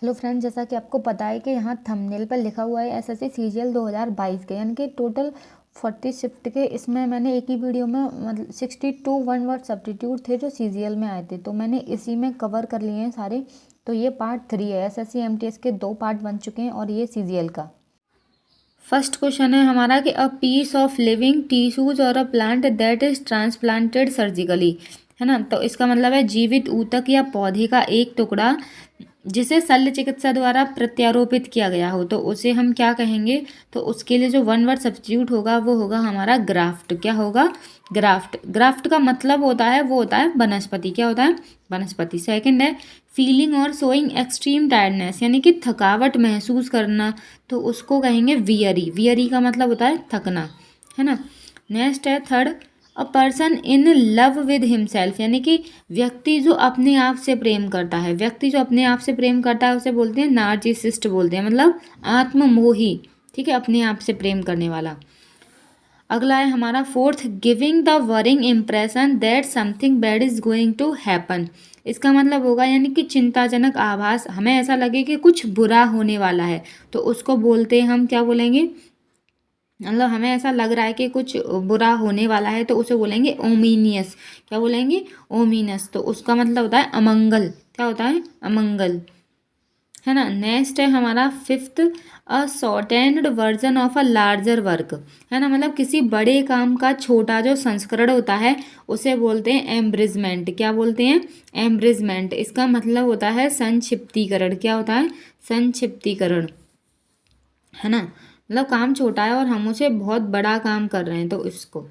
Hello friends, जैसा कि आपको पता है कि यहाँ थंबनेल पर लिखा हुआ है एसएससी सीजीएल 2022 के, यानी कि टोटल 40 शिफ्ट के। इसमें मैंने एक ही वीडियो में मतलब 62 वन वर्ड सब्स्टिट्यूट थे जो सीजीएल में आए थे, तो मैंने इसी में कवर कर लिए हैं सारे। तो ये पार्ट 3 है। एसएससी एमटीएस के 2 पार्ट बन चुके हैं और ये सीजीएल का। फर्स्ट क्वेश्चन है हमारा कि a piece of living tissues और a plant that is transplanted surgically, है ना। तो इसका मतलब है जीवित ऊतक या पौधे का एक टुकड़ा जिसे शल्य चिकित्सा द्वारा प्रत्यारोपित किया गया हो, तो उसे हम क्या कहेंगे। तो उसके लिए जो वन वर्ड सब्स्टिट्यूट होगा वो होगा हमारा ग्राफ्ट। क्या होगा? ग्राफ्ट। ग्राफ्ट का मतलब होता है वो होता है वनस्पति। क्या होता है? वनस्पति। सेकंड है फीलिंग और शोइंग एक्सट्रीम टायर्डनेस, यानी कि थकावट महसूस करना, तो उसको कहेंगे वियरी। वियरी का मतलब होता है थकना, है ना। नेक्स्ट है third, a person in love with himself, यानी कि व्यक्ति जो अपने आप से प्रेम करता है। व्यक्ति जो अपने आप से प्रेम करता है उसे बोलते हैं नार्सिसिस्ट बोलते हैं, मतलब आत्ममोही। ठीक है, अपने आप से प्रेम करने वाला। अगला है हमारा fourth, giving the worrying impression that something bad is going to happen. इसका मतलब होगा यानी कि चिंताजनक आभास, हमें ऐसा लगे कि कुछ बुरा होने वाला है, तो उसको बोलते हैं हम क्या बोलेंगे। मतलब हमें ऐसा लग रहा है कि कुछ बुरा होने वाला है तो उसे बोलेंगे ओमिनियस। क्या बोलेंगे? ओमिनस। तो उसका मतलब होता है अमंगल। क्या होता है? अमंगल, है ना। नेक्स्ट है हमारा fifth, a shortened version of a larger work, है ना। मतलब किसी बड़े काम का छोटा जो संस्करण होता है उसे बोलते हैं एम्ब्रिजमेंट। क्या बोलते हैं? एम्ब्रिजमेंट। इसका मतलब होता है संक्षिप्तीकरण। क्या होता है? संक्षिप्तीकरण, है ना। मतलब काम छोटा है और हम उसे बहुत बड़ा काम कर रहे हैं, तो इसको।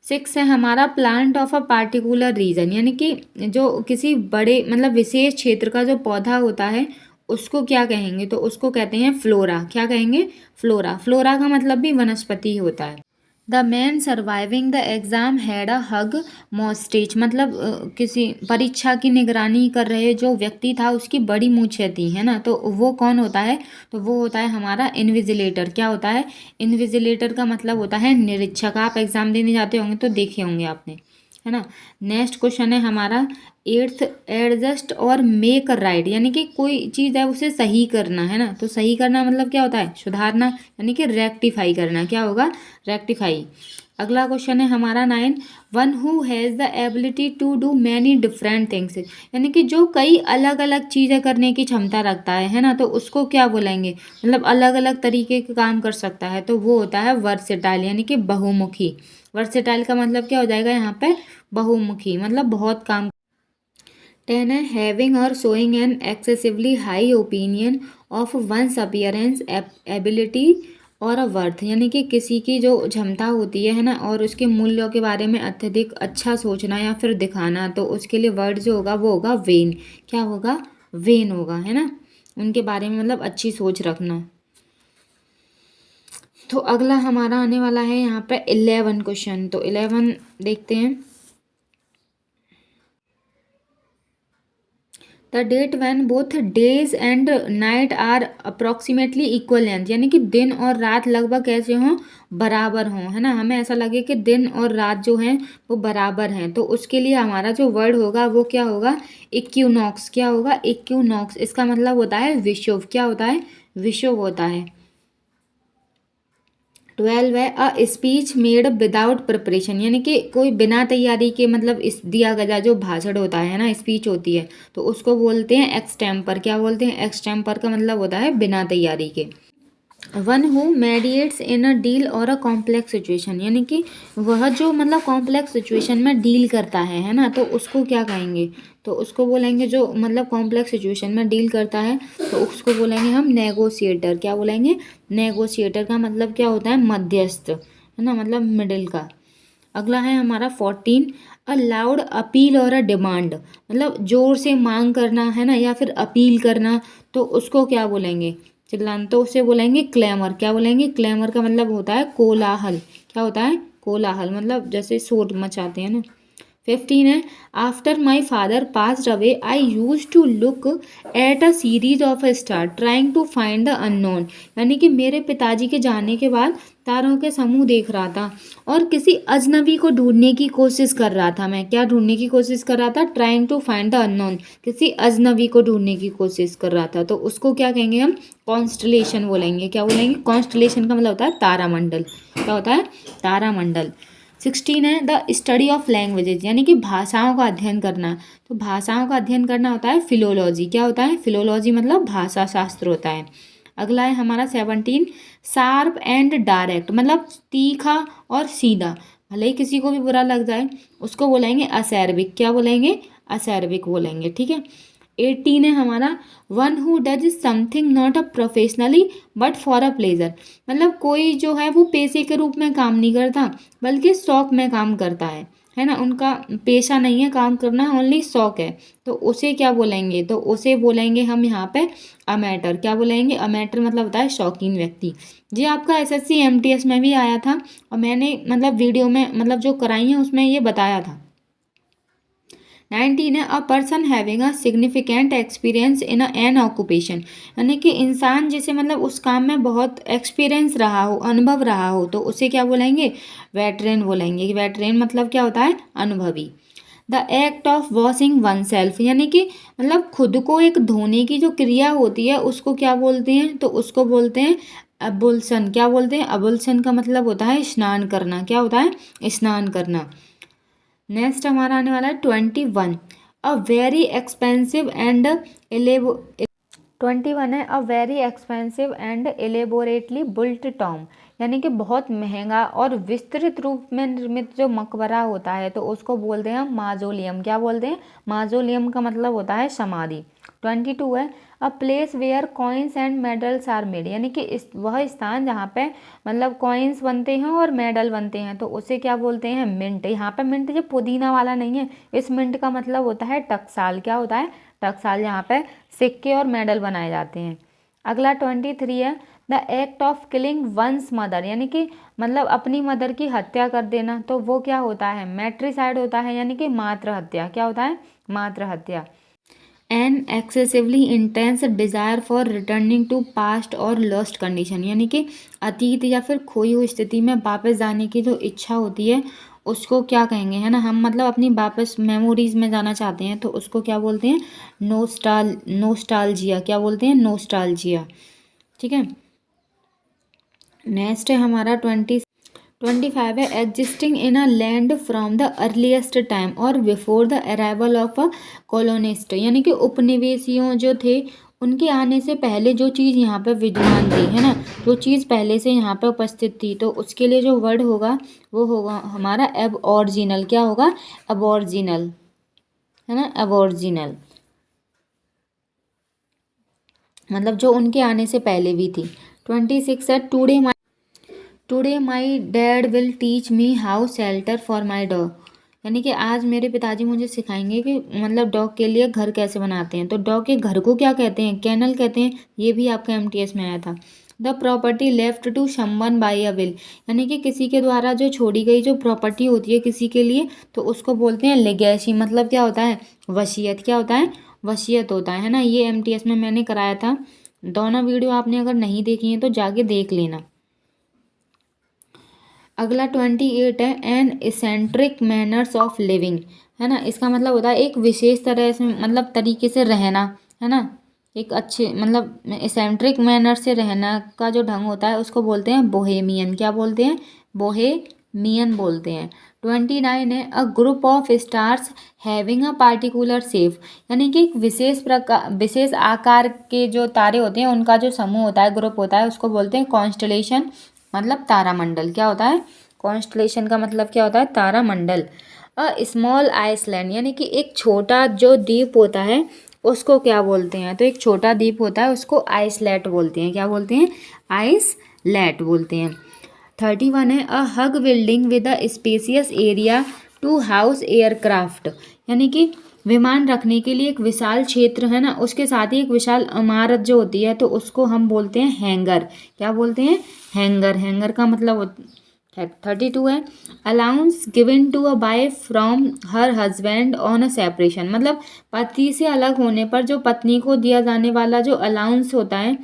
सिक्स है हमारा plant of a particular reason, यानी कि जो किसी बड़े मतलब विशेष क्षेत्र का जो पौधा होता है उसको क्या कहेंगे। तो उसको कहते हैं फ्लोरा। क्या कहेंगे? फ्लोरा। फ्लोरा का मतलब भी वनस्पति होता है। The man surviving the exam had a huge moustache, मतलब किसी परीक्षा की निगरानी कर रहे जो व्यक्ति था उसकी बड़ी मूछें थी, है ना। तो वो कौन होता है? तो वो होता है हमारा इन्विजिलेटर। क्या होता है? इन्विजिलेटर का मतलब होता है निरीक्षक। आप एग्ज़ाम देने जाते होंगे तो देखे होंगे आपने, है ना। नेक्स्ट क्वेश्चन है हमारा एट्थ, एडजस्ट और मेक राइट, यानी कि कोई चीज़ है उसे सही करना, है ना। तो सही करना मतलब क्या होता है? सुधारना, यानी कि रेक्टिफाई करना। क्या होगा? रेक्टिफाई। अगला क्वेश्चन है हमारा 9, one who has the ability to do many different things, यानी कि जो कई अलग अलग चीज़ें करने की क्षमता रखता है ना। तो उसको क्या बोलेंगे? मतलब अलग अलग तरीके के काम कर सकता है, तो वो होता है वर्सेटाइल, यानी कि बहुमुखी। वर्सेटाइल का मतलब क्या हो जाएगा यहाँ पे? बहुमुखी, मतलब बहुत काम। 10 है हैविंग और showing an excessively high opinion of one's appearance ability और अ वर्थ, यानी कि किसी की जो क्षमता होती है ना, और उसके मूल्यों के बारे में अत्यधिक अच्छा सोचना या फिर दिखाना, तो उसके लिए वर्ड जो होगा वो होगा वेन। क्या होगा? वेन होगा, है ना। उनके बारे में मतलब अच्छी सोच रखना। तो अगला हमारा आने वाला है यहाँ पे 11 क्वेश्चन। तो 11 देखते हैं। The date when both days and night are approximately equal length, यानी कि दिन और रात लगभग कैसे हों? बराबर हों, है ना। हमें ऐसा लगे कि दिन और रात जो हैं वो बराबर हैं, तो उसके लिए हमारा जो वर्ड होगा वो क्या होगा? इक्विनॉक्स। क्या होगा? इक्विनॉक्स। इसका मतलब होता है विषुव। क्या होता है? विषुव होता है। 12 है a speech made without preparation, यानी कि कोई बिना तैयारी के मतलब इस दिया गया जो भाषण होता है ना, स्पीच होती है, तो उसको बोलते हैं एक्सटेम्पर। क्या बोलते हैं? एक्सटेम्पर का मतलब होता है बिना तैयारी के। One who mediates in a deal और अ कॉम्प्लेक्स सिचुएशन, यानी कि वह जो मतलब कॉम्प्लेक्स सिचुएशन में डील करता है ना, तो उसको क्या कहेंगे? तो उसको बोलेंगे जो मतलब कॉम्प्लेक्स सिचुएशन में डील करता है तो उसको बोलेंगे हम नेगोशिएटर। क्या बोलेंगे? नेगोशिएटर का मतलब क्या होता है? मध्यस्थ, है ना, मतलब मिडिल का। अगला है हमारा 14, अ लाउड अपील और अ डिमांड, मतलब जोर से मांग करना, है ना, या फिर अपील करना, तो उसको क्या बोलेंगे? चिल्लाना, तो उसे बोलेंगे क्लेमर। क्या बोलेंगे? क्लेमर का मतलब होता है कोलाहल। क्या होता है? कोलाहल, मतलब जैसे शोर मचाते हैं ना। 15 है after my father passed away I use to look at a series of a star trying to find the unknown, यानी कि मेरे पिताजी के जाने के बाद तारों के समूह देख रहा था और किसी अजनबी को ढूंढने की कोशिश कर रहा था। मैं क्या ढूंढने की कोशिश कर रहा था? Trying to find the unknown. किसी अजनबी को ढूंढने की कोशिश कर रहा था, तो उसको क्या कहेंगे हम? कॉन्स्टलेशन बोलेंगे। क्या बोलेंगे? कॉन्स्टलेशन का मतलब होता है तारामंडल। क्या होता है? तारामंडल। 16 है द स्टडी ऑफ लैंग्वेजेज, यानी कि भाषाओं का अध्ययन करना। तो भाषाओं का अध्ययन करना होता है फिलोलॉजी। क्या होता है? फिलोलॉजी मतलब भाषा शास्त्र होता है। अगला है हमारा 17 शार्प एंड डायरेक्ट, मतलब तीखा और सीधा। भले ही किसी को भी बुरा लग जाए उसको बोलेंगे असैर्बिक। क्या बोलेंगे? असैर्बिक बोलेंगे। ठीक है। 18 है हमारा one who does something not a professionally but for a pleasure, मतलब कोई जो है वो पेशे के रूप में काम नहीं करता बल्कि शौक में काम करता है ना। उनका पेशा नहीं है काम करना, ओनली शौक है, तो उसे क्या बोलेंगे? तो उसे बोलेंगे हम यहाँ पे अमेटर। क्या बोलेंगे? अमेटर मतलब होता है शौकीन व्यक्ति। ये आपका एसएससी एमटीएस में भी आया था और मैंने मतलब वीडियो में मतलब जो कराई है उसमें ये बताया था। 19 है a person having a significant experience in an occupation, यानी कि इंसान जिसे मतलब उस काम में बहुत एक्सपीरियंस रहा हो, अनुभव रहा हो, तो उसे क्या बोलेंगे? वेटरेन बोलेंगे। वेटरेन मतलब क्या होता है? अनुभवी। The act of washing one self, यानी कि मतलब खुद को एक धोने की जो क्रिया होती है उसको क्या बोलते हैं? तो उसको बोलते हैं अबुल्सन। क्या बोलते हैं? अबुल्सन का मतलब होता है स्नान करना। क्या होता है? स्नान करना। नेक्स्ट हमारा आने वाला है 21 अ वेरी एक्सपेंसिव एंड 21 है a very expensive and elaborately built tomb, यानी कि बहुत महंगा और विस्तृत रूप में निर्मित जो मकबरा होता है तो उसको बोलते हैं माजोलियम। क्या बोलते हैं? माजोलियम का मतलब होता है समाधि। 22 है a place where coins and medals are made, यानी कि वह स्थान जहाँ पे मतलब कॉइन्स बनते हैं और मेडल बनते हैं तो उसे क्या बोलते हैं? मिंट। यहाँ पे मिंट जो पुदीना वाला नहीं है, इस मिंट का मतलब होता है टकसाल। क्या होता है? टकसाल। यहाँ पे सिक्के और मेडल बनाए जाते हैं। अगला 23 है the act of killing one's mother, यानी कि मतलब अपनी मदर की हत्या कर देना, तो वो क्या होता है? मैट्रिसाइड होता है, यानी कि मातृ हत्या। क्या होता है? मातृ हत्या। An excessively intense desire for returning to past और लॉस्ट कंडीशन, यानी कि अतीत या फिर खोई हुई स्थिति में वापस जाने की जो इच्छा होती है उसको क्या कहेंगे? है ना, हम मतलब अपनी वापस मेमोरीज में जाना चाहते हैं तो उसको क्या बोलते हैं? नोस्टाल्जिया। क्या बोलते हैं? नोस्टाल्जिया। ठीक है। नेक्स्ट है हमारा 25 है existing in a land from the earliest time और before the arrival of a colonist, यानी कि उपनिवेशियों जो थे उनके आने से पहले जो चीज़ यहाँ पे विद्यमान थी, है ना, जो चीज़ पहले से यहाँ पे उपस्थित थी, तो उसके लिए जो वर्ड होगा वो होगा हमारा एब ऑरिजिनल। क्या होगा? अबॉर्जिनल, है ना, अबॉर्जिनल, मतलब जो उनके आने से पहले भी थी। 26 है today my dad will teach me how shelter for my dog, यानी कि आज मेरे पिताजी मुझे सिखाएंगे कि मतलब डॉग के लिए घर कैसे बनाते हैं। तो डॉग के घर को क्या कहते हैं? कैनल कहते हैं। ये भी आपका एमटीएस में आया था। The property left to someone by a will, यानी कि किसी के द्वारा जो छोड़ी गई जो प्रॉपर्टी होती है किसी के लिए तो उसको बोलते हैं लेगेसी। मतलब क्या होता है? वसीयत। क्या होता है? वसीयत होता है ना। ये एमटीएस में मैंने कराया था। दोनों वीडियो आपने अगर नहीं देखी हैं तो जाके देख लेना। अगला 28 है an eccentric manners of living, है ना, इसका मतलब होता है एक विशेष तरह से मतलब तरीके से रहना, है ना, एक अच्छे मतलब इसेंट्रिक मैनर से रहना का जो ढंग होता है उसको बोलते हैं बोहेमियन। क्या बोलते हैं? बोहेमियन बोलते हैं। 29 है a group of stars having a particular shape, यानी कि एक विशेष आकार के जो तारे होते हैं उनका जो समूह होता है, ग्रुप होता है, उसको बोलते हैं कॉन्स्टलेशन, मतलब तारामंडल। क्या होता है? कॉन्स्टलेशन का मतलब क्या होता है? तारामंडल। अ स्मॉल आइसलैंड, यानी कि एक छोटा जो द्वीप होता है उसको क्या बोलते हैं? तो एक छोटा द्वीप होता है उसको आइसलैट बोलते हैं। क्या बोलते हैं? आइसलैट बोलते हैं। 31 है a huge building with a spacious area to house aircraft, यानी कि विमान रखने के लिए एक विशाल क्षेत्र, है ना, उसके साथ ही एक विशाल इमारत जो होती है तो उसको हम बोलते हैं हैंगर। क्या बोलते हैं? हैंगर। हैंगर का मतलब 32 है allowance given to a by from her husband on a separation, मतलब पति से अलग होने पर जो पत्नी को दिया जाने वाला जो अलाउंस होता है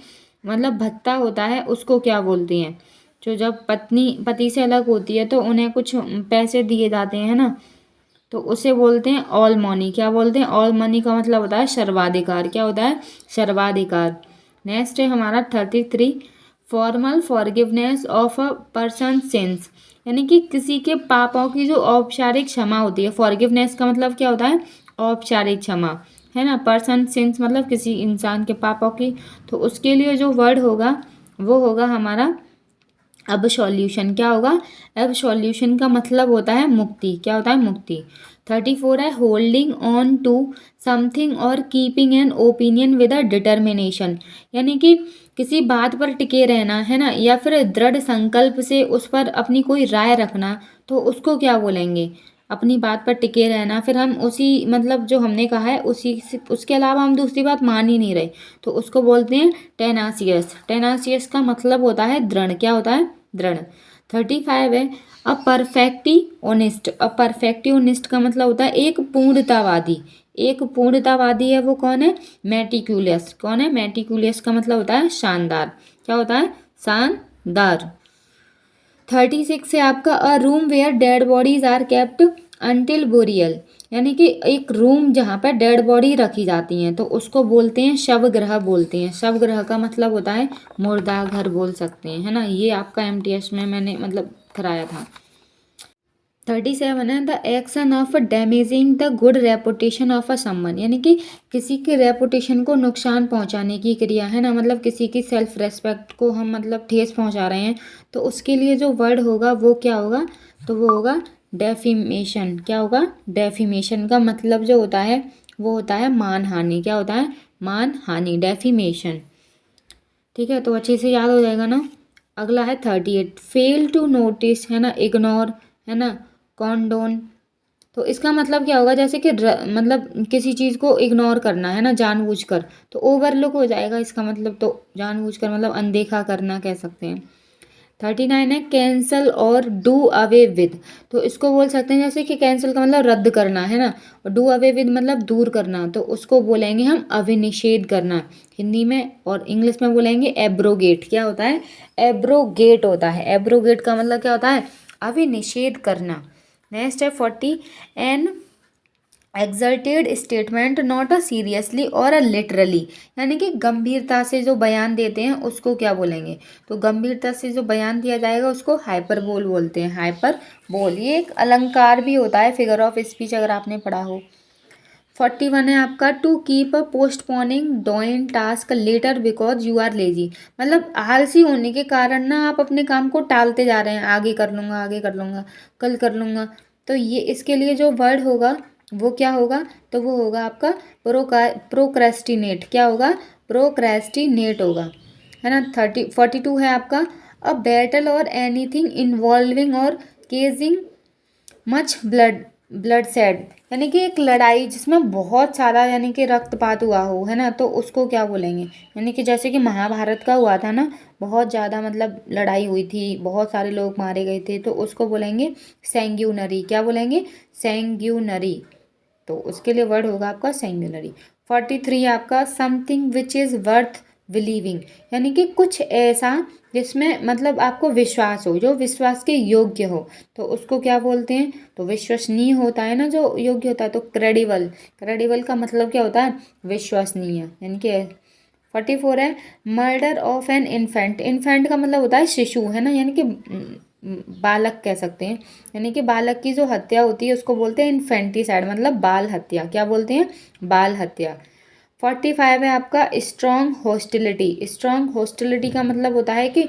मतलब भत्ता होता है उसको क्या बोलते हैं? जो जब पत्नी पति से अलग होती है तो उन्हें कुछ पैसे दिए जाते हैं ना, तो उसे बोलते हैं ऑल मनी। क्या बोलते हैं? ऑल मनी का मतलब होता है सर्वाधिकार। क्या होता है? सर्वाधिकार। नेक्स्ट है हमारा 33, formal forgiveness of a person since, यानी कि किसी के पापों की जो औपचारिक क्षमा होती है। फॉरगिवनेस का मतलब क्या होता है? औपचारिक क्षमा, है ना। पर्सन सिंस मतलब किसी इंसान के पापों की, तो उसके लिए जो वर्ड होगा वो होगा हमारा अबसोल्यूशन। क्या होगा? अबसोल्यूशन का मतलब होता है मुक्ति। क्या होता है? मुक्ति। 34 है होल्डिंग ऑन टू समथिंग और keeping an opinion with a determination, यानी कि किसी बात पर टिके रहना, है ना, या फिर दृढ़ संकल्प से उस पर अपनी कोई राय रखना, तो उसको क्या बोलेंगे? अपनी बात पर टिके रहना, फिर हम उसी मतलब जो हमने कहा है उसी से, उसके अलावा हम दूसरी बात मान ही नहीं रहे, तो उसको बोलते हैं टेनासियस। टेनासियस का मतलब होता है दृढ़। क्या होता है? दृढ़। 35 है अ परफेक्टली ऑनेस्ट। अ परफेक्टली ऑनेस्ट का मतलब होता है एक पूर्णतावादी। एक पूर्णतावादी है वो कौन है? मेटिकुलस। कौन है? मेटिकुलस का मतलब होता है शानदार। क्या होता है? शानदार। 36 है आपका a room where dead bodies are kept until burial, यानी कि एक रूम जहाँ पर डेड बॉडी रखी जाती हैं तो उसको बोलते हैं शवगृह बोलते हैं। शवगृह का मतलब होता है मुर्दा घर बोल सकते हैं, है ना। ये आपका एमटीएस में मैंने मतलब कराया था। 37 है the action of damaging the good reputation of a someone, यानी कि किसी के रेपुटेशन को नुकसान पहुंचाने की क्रिया, है ना। मतलब किसी की सेल्फ रेस्पेक्ट को हम मतलब ठेस पहुंचा रहे हैं, तो उसके लिए जो वर्ड होगा वो क्या होगा? तो वो होगा डेफिमेशन। क्या होगा? डेफिमेशन का मतलब जो होता है वो होता है मानहानि। क्या होता है? मानहानि, डेफिमेशन। ठीक है, तो अच्छे से याद हो जाएगा ना। अगला है 38 फेल टू नोटिस, है ना, इग्नोर, है ना, कॉन्डोन। तो इसका मतलब क्या होगा? जैसे कि मतलब किसी चीज़ को इग्नोर करना, है ना, जानबूझकर, तो ओवरलुक हो जाएगा इसका मतलब। तो जानबूझकर मतलब अनदेखा करना कह सकते हैं। 39 है कैंसल और डू अवे विद। तो इसको बोल सकते हैं जैसे कि कैंसिल का मतलब रद्द करना, है ना, और डू अवे विद मतलब दूर करना, तो उसको बोलेंगे हम अभिनिषेध करना हिंदी में, और इंग्लिश में बोलेंगे एब्रोगेट। क्या होता है? एब्रोगेट होता है। एब्रोगेट का मतलब क्या होता है? अभिनिषेध करना। नेक्स्ट है 40 an exalted statement not a seriously और अ लिटरली, यानी कि गंभीरता से जो बयान देते हैं उसको क्या बोलेंगे? तो गंभीरता से जो बयान दिया जाएगा उसको हाइपरबोल बोलते हैं। हाइपरबोल ये एक अलंकार भी होता है, फिगर ऑफ स्पीच, अगर आपने पढ़ा हो। 41 है आपका to keep a postponing doing task later because you are lazy, मतलब आलसी होने के कारण ना आप अपने काम को टालते जा रहे हैं, आगे कर लूँगा, आगे कर लूँगा, कल कर लूँगा। तो ये इसके लिए जो वर्ड होगा वो क्या होगा? तो वो होगा आपका प्रोक्रेस्टिनेट। क्या होगा? प्रोक्रेस्टिनेट होगा, है ना। 42 है आपका अ बैटल और एनीथिंग इन्वॉल्विंग और केजिंग मच ब्लड सेड, यानी कि एक लड़ाई जिसमें बहुत सारा यानी कि रक्तपात हुआ हो, है ना, तो उसको क्या बोलेंगे? यानी कि जैसे कि महाभारत का हुआ था ना, बहुत ज़्यादा मतलब लड़ाई हुई थी, बहुत सारे लोग मारे गए थे, तो उसको बोलेंगे सैंग्यूनरी। क्या बोलेंगे? सैंग्यूनरी। तो उसके लिए वर्ड होगा आपका सैंग्यूनरी। 43 आपका something which is worth believing, यानी कि कुछ ऐसा जिसमें मतलब आपको विश्वास हो, जो विश्वास के योग्य हो, तो उसको क्या बोलते हैं? तो विश्वसनीय होता है ना, जो योग्य होता है, तो क्रेडिबल। क्रेडिबल का मतलब क्या होता है? विश्वसनीय, यानी कि 44 है murder of an infant. Infant का मतलब होता है शिशु, है ना, यानी कि बालक कह सकते हैं, यानी कि बालक की जो हत्या होती है उसको बोलते हैं इन्फेंटिसाइड, मतलब बाल हत्या। क्या बोलते हैं? बाल हत्या। 45 है आपका स्ट्रॉन्ग हॉस्टिलिटी। स्ट्रॉन्ग हॉस्टिलिटी का मतलब होता है कि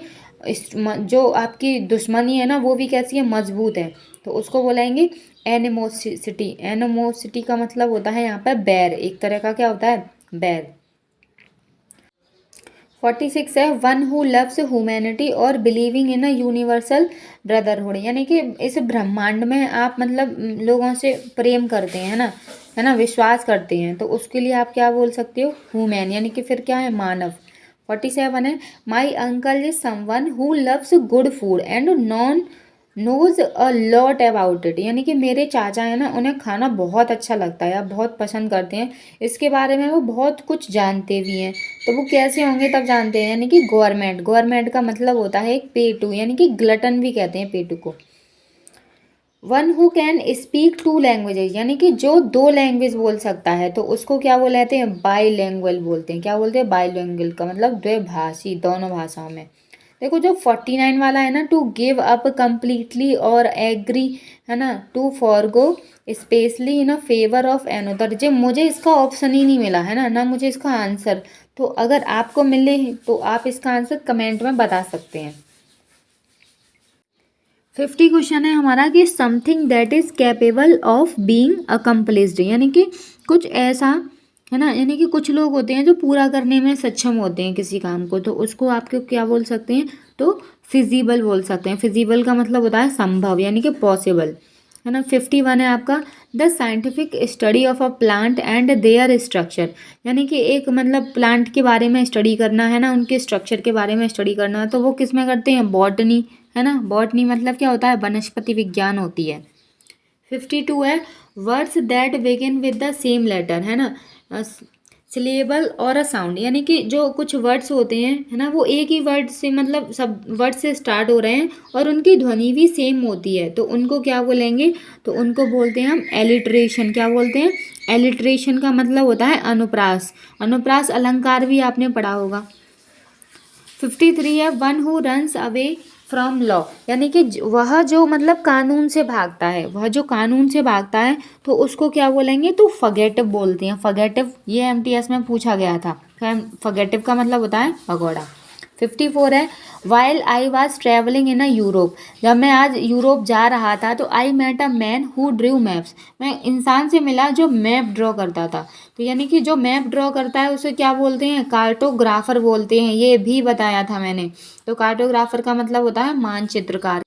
जो आपकी दुश्मनी है ना वो भी कैसी है? मजबूत है, तो उसको बोलेंगे एनिमोसिटी। एनिमोसिटी का मतलब होता है यहाँ पर बैर, एक तरह का क्या होता है? बैर। 46 है वन हु लव्स ह्यूमैनिटी और believing in a universal brotherhood, यानी कि इस ब्रह्मांड में आप मतलब लोगों से प्रेम करते हैं, है ना, विश्वास करते हैं, तो उसके लिए आप क्या बोल सकते हो? ह्यूमैन, यानी कि फिर क्या है? मानव। 47 है my uncle is someone who loves good food and non knows a lot about it, यानी कि मेरे चाचा है ना, उन्हें खाना बहुत अच्छा लगता है या बहुत पसंद करते हैं, इसके बारे में वो बहुत कुछ जानते भी हैं। तो वो कैसे होंगे तब जानते हैं, यानी कि गवर्नमेंट, गवर्नमेंट का मतलब होता है एक पेटू, यानी कि ग्लटन भी कहते हैं पेटू को। One who can speak two languages, यानी कि जो दो लैंग्वेज बोल सकता है तो उसको क्या बोलते हैं, बाईलैंग्वेज बोलते हैं। क्या बोलते हैं, बाईलैंग्वेज का मतलब द्विभाषी, दोनों भाषाओं में। देखो जो 49 वाला है ना, टू गिव अप कम्प्लीटली और एग्री, है ना, to forgo specially in a favour of another. जो मुझे इसका ऑप्शन ही नहीं मिला है ना, ना मुझे इसका आंसर, तो अगर आपको मिले तो आप इसका आंसर कमेंट में बता सकते हैं। 50 क्वेश्चन है हमारा कि something that is capable of being accomplished, यानी कि कुछ ऐसा, है ना, यानी कि कुछ लोग होते हैं जो पूरा करने में सक्षम होते हैं किसी काम को, तो उसको आपको क्या बोल सकते हैं, तो फिजिबल बोल सकते हैं। फिजिबल का मतलब होता है संभव, यानी कि पॉसिबल, है ना। 51 है आपका, the scientific study of a plant and there structure, यानी कि एक मतलब प्लांट के बारे में स्टडी करना, है ना, उनके स्ट्रक्चर के बारे में स्टडी करना, तो वो किस में करते हैं, बॉटनी, है ना। बॉटनी मतलब क्या होता है, वनस्पति विज्ञान होती है। 52 है, words that begin with the same letter, है ना, सिलेबल और अ साउंड, यानी कि जो कुछ वर्ड्स होते हैं, है ना, वो एक ही वर्ड से मतलब सब वर्ड से स्टार्ट हो रहे हैं और उनकी ध्वनि भी सेम होती है, तो उनको क्या बोलेंगे, तो उनको बोलते हैं हम एलिट्रेशन। क्या बोलते हैं, एलिट्रेशन का मतलब होता है अनुप्रास। अनुप्रास अलंकार भी आपने पढ़ा होगा। 53 है, one who runs away from law, यानी कि वह जो मतलब कानून से भागता है, वह जो कानून से भागता है तो उसको क्या बोलेंगे, तो फगेटिव बोलते हैं। फगेटिव ये एमटीएस में पूछा गया था। फगेटिव का मतलब होता है भगोड़ा। 54 है, while I was travelling in a Europe, जब मैं आज यूरोप जा रहा था तो I met a man who drew maps, मैं इंसान से मिला जो मैप ड्रॉ करता था। तो यानी कि जो मैप ड्रॉ करता है उसे क्या बोलते हैं, कार्टोग्राफर बोलते हैं, ये भी बताया था मैंने। तो कार्टोग्राफर का मतलब होता है मानचित्रकार।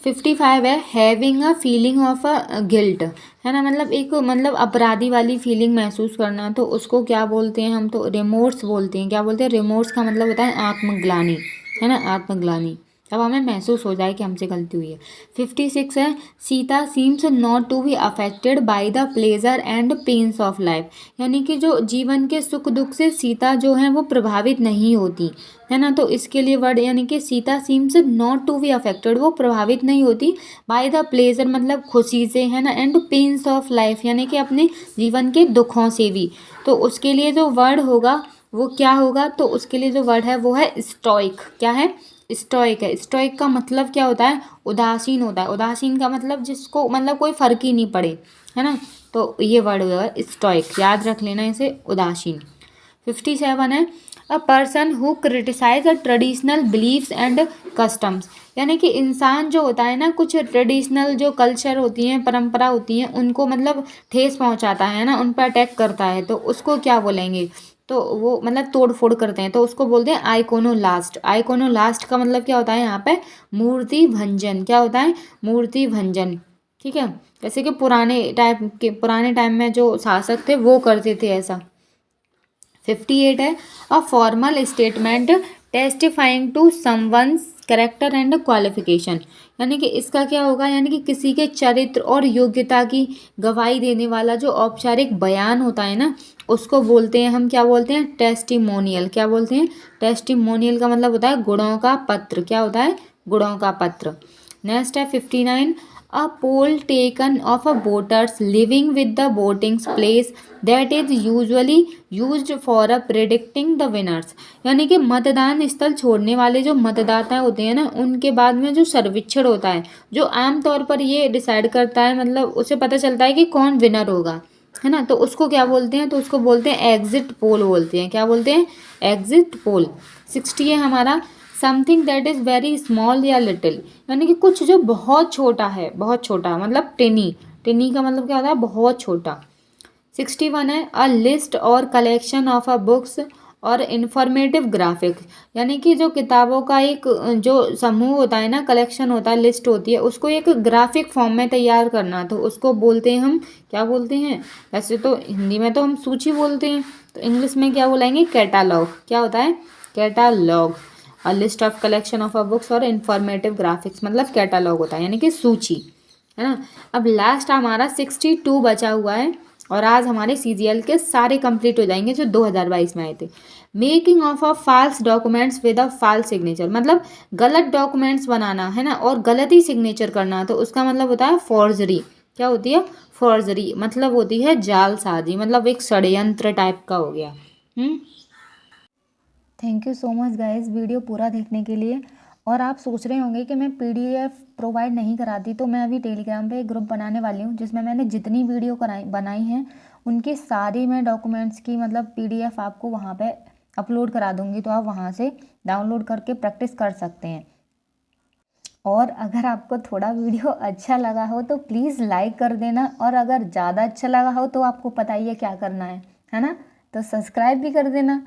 55 है, having a feeling of a guilt, है ना, मतलब एक मतलब अपराधी वाली फीलिंग महसूस करना, तो उसको क्या बोलते हैं हम, तो रिमोर्स बोलते हैं। क्या बोलते हैं, रिमोर्स का मतलब होता है आत्मग्लानि, है ना, आत्मग्लानि, अब हमें महसूस हो जाए कि हमसे गलती हुई है। 56 है, Sita seems not to be affected by the pleasure and pains of life, यानी कि जो जीवन के सुख दुख से सीता जो है वो प्रभावित नहीं होती, है ना। तो इसके लिए वर्ड, यानी कि Sita seems not to be affected, वो प्रभावित नहीं होती बाय द प्लेजर मतलब खुशी से, है ना, एंड पेन्स ऑफ लाइफ, यानी कि अपने जीवन के दुखों से भी। तो उसके लिए जो वर्ड होगा वो क्या होगा, तो उसके लिए जो वर्ड है वो है स्टोइक। क्या है, स्टोइक है। स्टोइक का मतलब क्या होता है, उदासीन होता है। उदासीन का मतलब जिसको मतलब कोई फर्क ही नहीं पड़े, है ना, तो ये वर्ड होगा स्टोइक, याद रख लेना इसे, उदासीन। 57 है, a person who criticize a traditional beliefs and customs, यानी कि इंसान जो होता है ना, कुछ ट्रेडिशनल जो कल्चर होती हैं, परंपरा होती हैं, उनको मतलब ठेस पहुंचाता है ना, उन पर अटैक करता है, तो उसको क्या बोलेंगे, तो वो मतलब तोड़ फोड़ करते हैं, तो उसको बोलते हैं आइकोनोलास्ट। आइकोनोलास्ट का मतलब क्या होता है यहाँ पे, मूर्ति भंजन। क्या होता है, मूर्ति भंजन, ठीक है। जैसे कि पुराने टाइम में जो शासक थे वो करते थे ऐसा। 58 है, a formal statement testifying to someone's character and qualification, यानी कि इसका क्या होगा, यानी कि किसी के चरित्र और योग्यता की गवाही देने वाला जो औपचारिक बयान होता है ना, उसको बोलते हैं हम, क्या बोलते हैं, टेस्टिमोनियल। क्या बोलते हैं, टेस्टिमोनियल का मतलब होता है गुणों का पत्र। क्या होता है, गुणों का पत्र। नेक्स्ट है 59, a poll taken of a voters living with the voting place that is usually used for a predicting the winners, यानी कि मतदान स्थल छोड़ने वाले जो मतदाता होते हैं ना, उनके बाद में जो सर्वेक्षण होता है, जो आमतौर पर ये डिसाइड करता है, मतलब उसे पता चलता है कि कौन विनर होगा, है ना, तो उसको क्या बोलते हैं, तो उसको बोलते हैं एग्जिट पोल बोलते हैं। क्या बोलते हैं, एग्जिट पोल। 60 है हमारा, something that is very small या लिटिल, यानी कि कुछ जो बहुत छोटा है, बहुत छोटा मतलब टिनी। टिनी का मतलब क्या होता है, बहुत छोटा। 61 है, अ लिस्ट और कलेक्शन ऑफ अ बुक्स और इंफॉर्मेटिव ग्राफिक्स, यानी कि जो किताबों का एक जो समूह होता है ना, कलेक्शन होता है, लिस्ट होती है, उसको एक ग्राफिक फॉर्म में तैयार करना, तो उसको बोलते हैं हम, क्या बोलते हैं, वैसे तो हिंदी में तो हम सूची बोलते हैं, तो इंग्लिश में क्या बोलेंगे, कैटालॉग। क्या होता है, catalogue. A list of collection of a books और इंफॉर्मेटिव ग्राफिक्स, मतलब कैटालॉग होता है यानी कि सूची, है ना। अब लास्ट हमारा 62 बचा हुआ है और आज हमारे सीजीएल के सारे कंप्लीट हो जाएंगे जो 2022 में आए थे। Making of a false documents with a false signature, मतलब गलत डॉक्यूमेंट्स बनाना, है ना, और गलत ही सिग्नेचर करना, तो उसका मतलब होता है फॉर्जरी। क्या होती है? फॉर्जरी, मतलब होती है जालसाजी, मतलब एक षड्यंत्र टाइप का हो गया। Thank you so much guys video पूरा देखने के लिए। और आप सोच रहे होंगे कि मैं पीडीएफ प्रोवाइड नहीं कराती, तो मैं अभी टेलीग्राम पे एक ग्रुप बनाने वाली हूँ जिसमें मैंने जितनी वीडियो बनाई हैं उनकी सारी मैं डॉक्यूमेंट्स की मतलब पीडीएफ आपको वहाँ पे अपलोड करा दूँगी, तो आप वहाँ से डाउनलोड करके प्रैक्टिस कर सकते हैं। और अगर आपको थोड़ा वीडियो अच्छा लगा हो तो प्लीज़ लाइक कर देना, और अगर ज़्यादा अच्छा लगा हो तो आपको पता ही है क्या करना है ना, तो सब्सक्राइब भी कर देना।